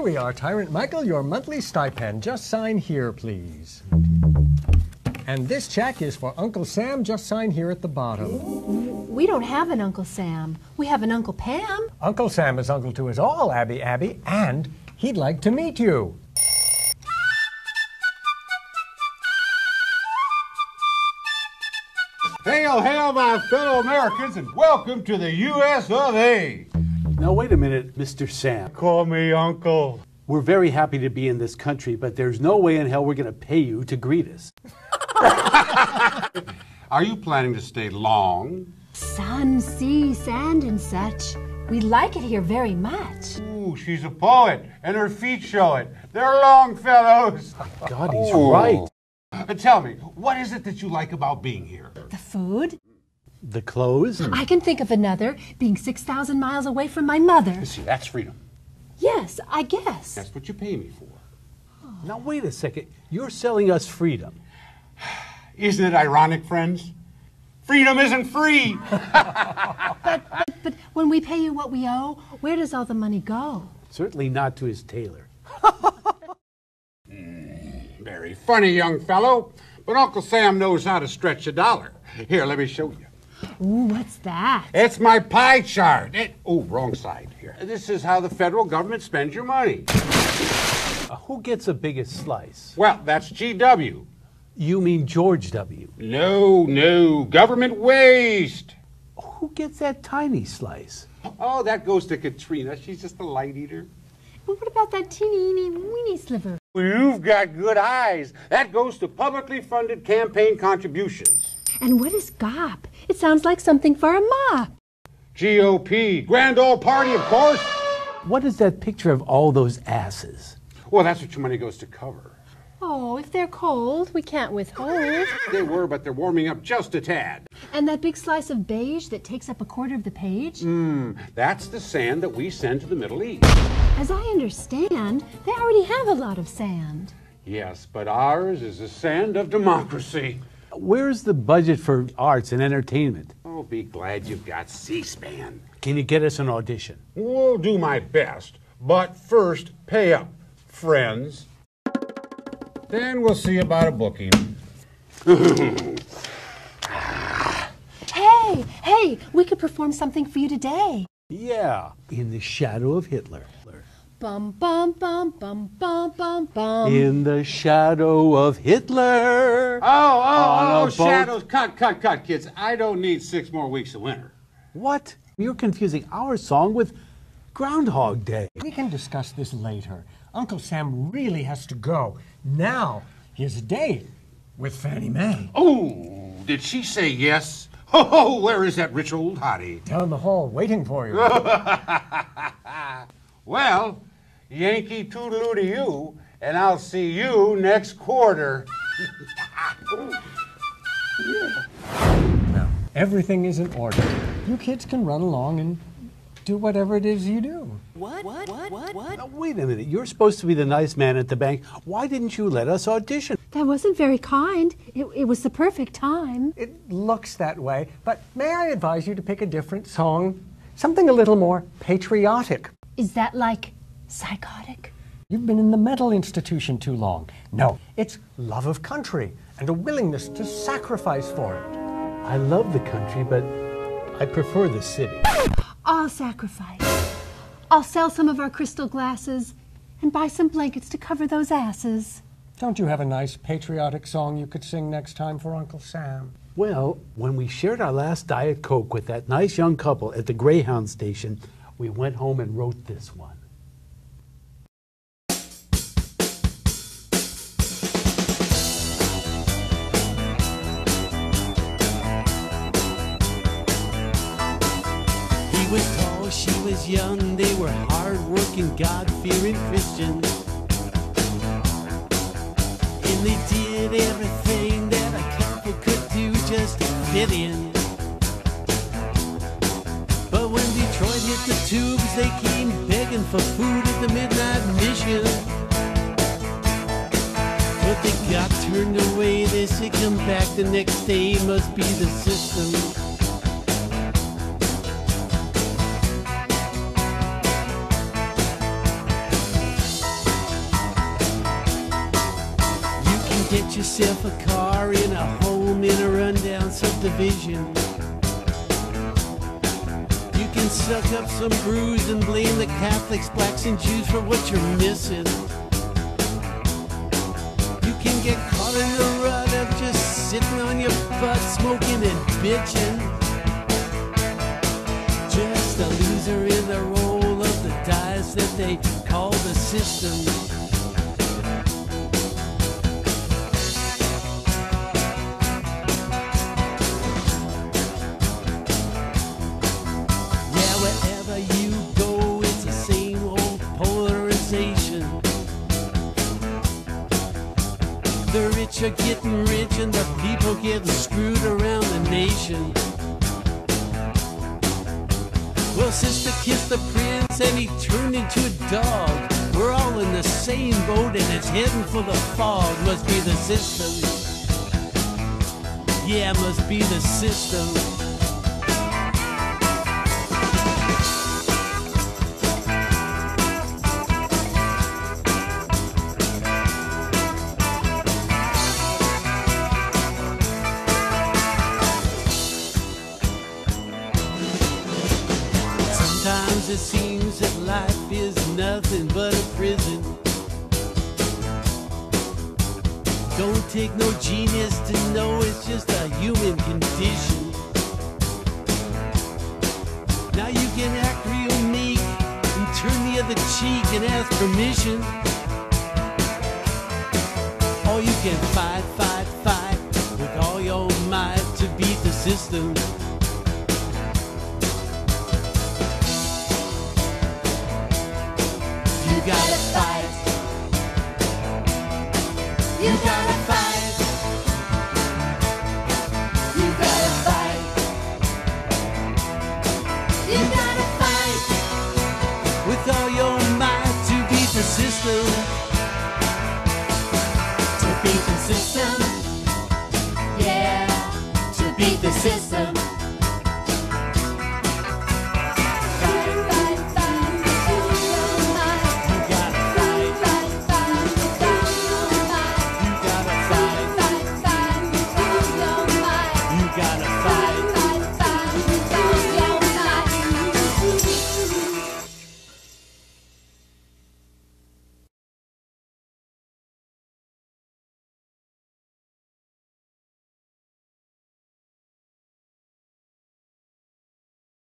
we are, Tyrant Michael, your monthly stipend. Just sign here, please. And this check is for Uncle Sam. Just sign here at the bottom. We don't have an Uncle Sam. We have an Uncle Pam. Uncle Sam is uncle to us all, Abby, and he'd like to meet you. Hail, hail, my fellow Americans, and welcome to the U.S. of A. Now, wait a minute, Mr. Sam. Call me Uncle. We're very happy to be in this country, but there's no way in hell we're going to pay you to greet us. Are you planning to stay long? Sun, sea, sand, and such. We like it here very much. Ooh, she's a poet, and her feet show it. They're long, fellows. God, he's right. Tell me, what is it that you like about being here? The food. The clothes? I can think of another, being 6,000 miles away from my mother. See, that's freedom. Yes, I guess. That's what you pay me for. Now, wait a second. You're selling us freedom. Isn't it ironic, friends? Freedom isn't free. But when we pay you what we owe, where does all the money go? Certainly not to his tailor. Very funny, young fellow. But Uncle Sam knows how to stretch a dollar. Here, let me show you. Ooh, what's that? It's my pie chart. Wrong side here. This is how the federal government spends your money. Who gets the biggest slice? Well, that's GW. You mean George W. No, government waste. Who gets that tiny slice? Oh, that goes to Katrina. She's just a light eater. But what about that teeny weeny sliver? Well, you've got good eyes. That goes to publicly funded campaign contributions. And what is GOP? It sounds like something for a mop. GOP, Grand Ole Party, of course. What is that picture of all those asses? Well, that's what your money goes to cover. Oh, if they're cold, we can't withhold. They were, but they're warming up just a tad. And that big slice of beige that takes up a quarter of the page? That's the sand that we send to the Middle East. As I understand, they already have a lot of sand. Yes, but ours is the sand of democracy. Where's the budget for arts and entertainment? Oh, be glad you've got C-SPAN. Can you get us an audition? We'll do my best, but first, pay up, friends. Then we'll see about a booking. Hey, we could perform something for you today. Yeah, in the shadow of Hitler. Bum, bum, bum, bum, bum, bum, bum. In the shadow of Hitler. Oh, shadows. Cut, kids. I don't need 6 more weeks of winter. What? You're confusing our song with Groundhog Day. We can discuss this later. Uncle Sam really has to go. Now, he has a date with Fannie Mae. Oh, did she say yes? Oh, where is that rich old hottie? Down the hall, waiting for you. Well, Yankee Toodaloo to you, and I'll see you next quarter. Now, everything is in order. You kids can run along and do whatever it is you do. What? Now, wait a minute. You're supposed to be the nice man at the bank. Why didn't you let us audition? That wasn't very kind. It was the perfect time. It looks that way, but may I advise you to pick a different song? Something a little more patriotic. Is that like psychotic? You've been in the mental institution too long. No, it's love of country and a willingness to sacrifice for it. I love the country, but I prefer the city. I'll sacrifice. I'll sell some of our crystal glasses and buy some blankets to cover those asses. Don't you have a nice patriotic song you could sing next time for Uncle Sam? Well, when we shared our last Diet Coke with that nice young couple at the Greyhound station, we went home and wrote this one. He was tall, she was young, they were hard-working, God-fearing Christians. And they did everything that a couple could do just to fit in. But when Detroit hit the tubes, they came begging for food at the midnight mission. But they got turned away, they said come back the next day, must be the system. yourself a car in a home in a rundown subdivision. You can suck up some bruise and blame the Catholics, blacks, and Jews for what you're missing. You can get caught in the rut of just sitting on your butt, smoking and bitching. Just a loser in the roll of the dice that they call the system. Wherever you go, it's the same old polarization. The rich are getting rich and the people getting screwed around the nation. Well, sister kissed the prince and he turned into a dog. We're all in the same boat and it's heading for the fog. Must be the system. Yeah, must be the system. Sometimes it seems that life is nothing but a prison. Don't take no genius to know it's just a human condition. Now you can act real meek and turn the other cheek and ask permission. Or you can fight, fight, fight with all your might to beat the system. You gotta fight. You gotta fight. You gotta fight. You gotta fight with all your might to beat the system. To beat the system. Yeah, to beat the system.